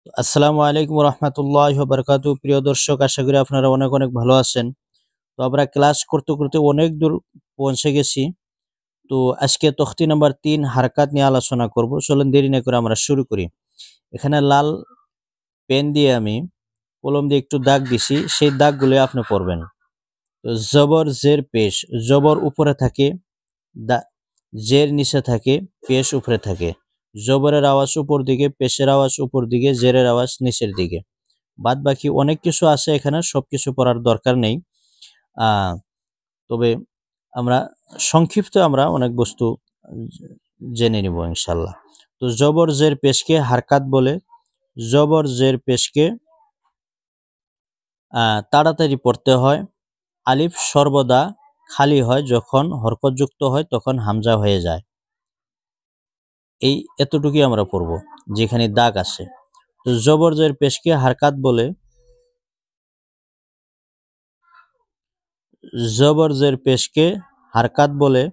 আসসালামু আলাইকুম রহমতুল্লাহ বারকাতু। প্রিয় দর্শক, আশা করি আপনারা অনেক অনেক ভালো আছেন। তো আমরা ক্লাস করতে করতে অনেক দূর পৌঁছে গেছি। তো আজকে তখতি নাম্বার 3 হারকাত নিয়ে আলোচনা করব। চলুন দেরি না করে আমরা শুরু করি। এখানে লাল পেন দিয়ে আমি কলম দিয়ে একটু দাগ দিছি, সেই দাগগুলো আপনি পড়বেন। তো জবর জের পেশ, জবর উপরে থাকে, জের নিচে থাকে, পেশ উপরে থাকে। জবরের আওয়াজ উপর দিকে, পেশের আওয়াজ উপর দিকে, জেরের আওয়াজ নিচের দিকে। বাদ বাকি অনেক কিছু আছে, এখানে সবকিছু পড়ার দরকার নেই। তবে আমরা সংক্ষিপ্ত আমরা অনেক বস্তু জেনে নিব ইনশাল্লাহ। তো জবর জের পেশকে হারকাত বলে। জবর জের পেশকে তাড়াতাড়ি পড়তে হয়। আলিফ সর্বদা খালি হয়, যখন হরকতযুক্ত হয় তখন হামজা হয়ে যায়। এই এতটুকুই আমরা পড়ব, যেখানে দাগ আছে। তো জবর জের পেশকে হারকাত বলে। জবর জের পেশকে হারকাত বলে।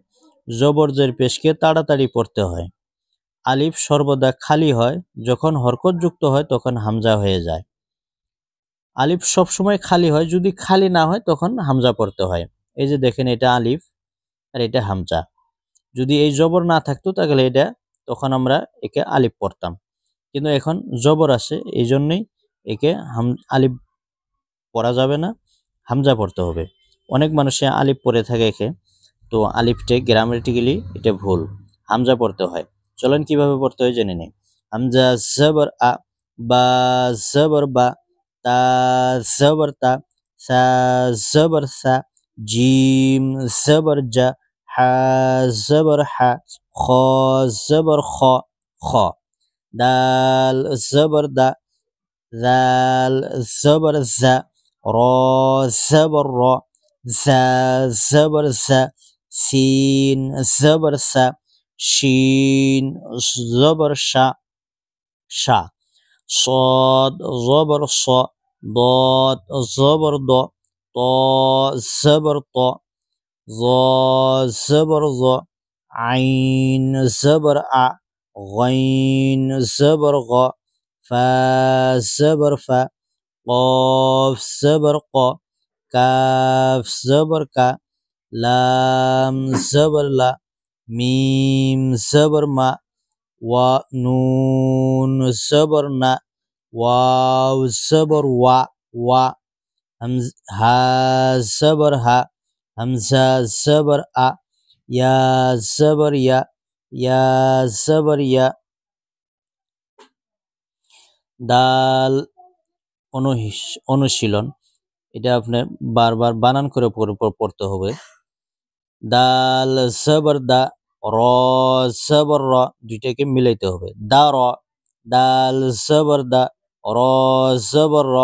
জবর জের পেশকে তাড়াতাড়ি পড়তে হয়। আলিফ সর্বদা খালি হয়, যখন হরকত যুক্ত হয় তখন হামজা হয়ে যায়। আলিফ সবসময় খালি হয়, যদি খালি না হয় তখন হামজা পড়তে হয়। এই যে দেখেন, এটা আলিফ আর এটা হামজা। যদি এই জবর না থাকতো তাহলে এটা তখন আমরা একে আলিফ পড়তাম, কিন্তু এখন জবর আছে, এই জন্যই একে আলিফ পড়া যাবে না, হামজা পড়তে হবে। অনেক মানুষে আলিফ পড়ে থাকে একে, তো আলিফটে গ্রামাটিক্যালি এটা ভুল, হামজা পড়তে হয়। চলেন কিভাবে পড়তে হয় জেনে নেই। হামজা জবর আ, বা জবর বা, তা জবর তা, সা জবর সা, জিম জবর জা, হা জবর হা, খ জবর খ, খ। দাল জবর দা, জাল জবর জা, র জবর র, জা জবর জা, সিন জবর সা, শিন জবর শা, শা। صاد زبر ص، ضاد زبر ض، طاء زبر ط، ظا زبر ظ، عين زبر ع، غين زبر غ، فا زبر فا، قاف زبر ق، كاف زبر كا، لام زبر لا، ميم زبر ما، নুন জবর না, ওয়াও জবর ওয়া, ওয়া। হা জবর হা, হামজা জবর আ, ইয়া জবর ইয়া, ইয়া জবর ইয়া। দাল অনুশীলন, এটা আপনার বারবার বানান করে পড়তে হবে। দাল জবর দা, র জবর র, দুইটাকে মিলাইতে হবে। দা র, দাল জবর দা, র জবর র,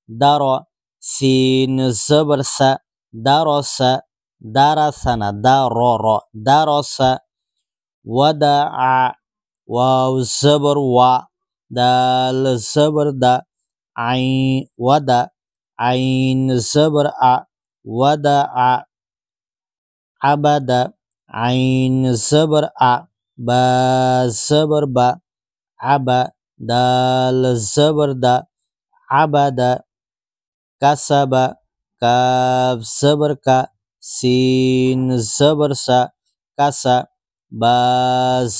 দা র। সিন জবর সা, দা র সা, দারা সা না, দা র র, দা র সা। ওয়াদা আ, ওয়াও জবর ওয়া, দাল জবর দা, আই ওয়াদা, আইন জবর আ, ওয়াদা আ। আবাদা, আইন জবর আ, বা জবর বা, আবা। দাল জবর দা, আবাদা। কাসাবা, কাফ জবর কা, সিন জবর সা, কাসা। বা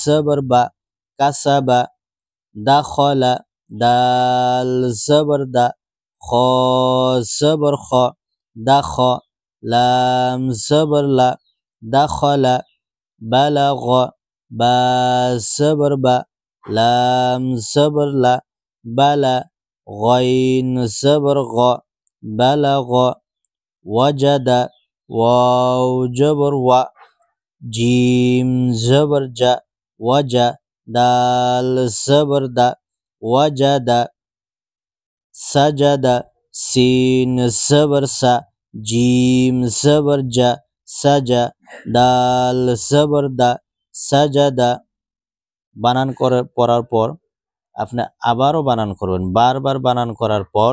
জবর বা, কাসাবা। দাখলা, দাল জবর দা, খ জবর খ, দাখ। লাম জবর লা, দাখলা। বালাগ, বা জবর বা, লাম জবর লা, বালা। غين زبر غ، بلغ। وجد، واو جبر و، جيم زبر جا، وجا. دال زبر دا، وجد. سجد، سين زبر سا، جيم زبر جا، سجا। দাল জবর দা, সাজাদা। বানান করে পড়ার পর আপনি আবারও বানান করবেন, বারবার বানান করার পর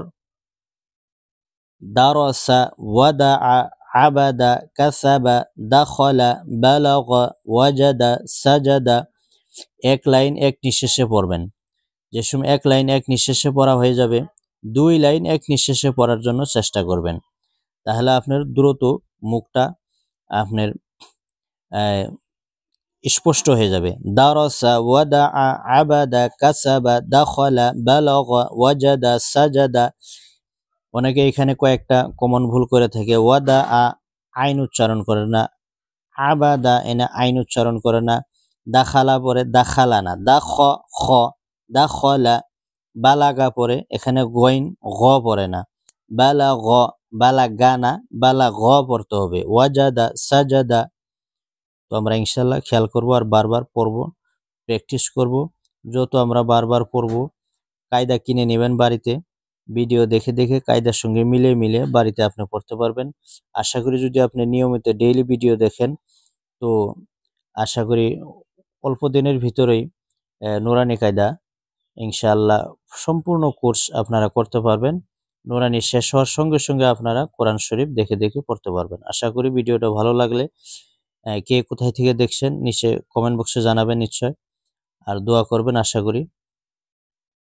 দারসা, ওয়াদা, আবাদা, কাসাবা, দাখলা, বালাগা, ওয়াজাদা, সাজাদা। এক লাইন এক নিঃশেষে পড়বেন। যে সময় এক লাইন এক নিঃশ্বাসে পড়া হয়ে যাবে 2 লাইন এক নিঃশ্বাসে পড়ার জন্য চেষ্টা করবেন। তাহলে আপনার দ্রুত মুখটা আপনার স্পষ্ট হয়ে যাবে। দারাসা, ওয়াদাআ, আবাদা, কাসাবা, দাখালা, বালাগা, ওয়াজাদা, সাজাদা। অনেকে এখানে কয়েকটা কমন ভুল করে থাকে। ওয়াদাআ আইন উচ্চারণ করে না, আবাদা এনে আইন উচ্চারণ করে না, দাখালা পরে দাখালা না, খ, দাখলা, বালাগা পরে এখানে গইন গ পড়ে না, বালাগা না, বালাগ পড়তে হবে। ওয়াজাদা, সাজাদা। তো আমরা ইনশাল্লাহ খেয়াল করব আর বারবার পড়ব, প্র্যাকটিস করব। যত আমরা বারবার পড়ব, কায়দা কিনে নেবেন বাড়িতে, ভিডিও দেখে দেখে কায়দার সঙ্গে মিলে মিলে বাড়িতে আপনি পড়তে পারবেন। আশা করি যদি আপনি নিয়মিত ডেইলি ভিডিও দেখেন, তো আশা করি অল্প দিনের ভিতরেই নুরানি কায়দা ইনশাআল্লাহ সম্পূর্ণ কোর্স আপনারা করতে পারবেন। নুরানি শেষ হওয়ার সঙ্গে সঙ্গে আপনারা কোরআন শরীফ দেখে দেখে পড়তে পারবেন। আশা করি ভিডিওটা ভালো লাগলে কে কোথায় থেকে দেখছেন নিচে কমেন্ট বক্সে জানাবেন নিশ্চয়, আর দোয়া করবেন। আশা করি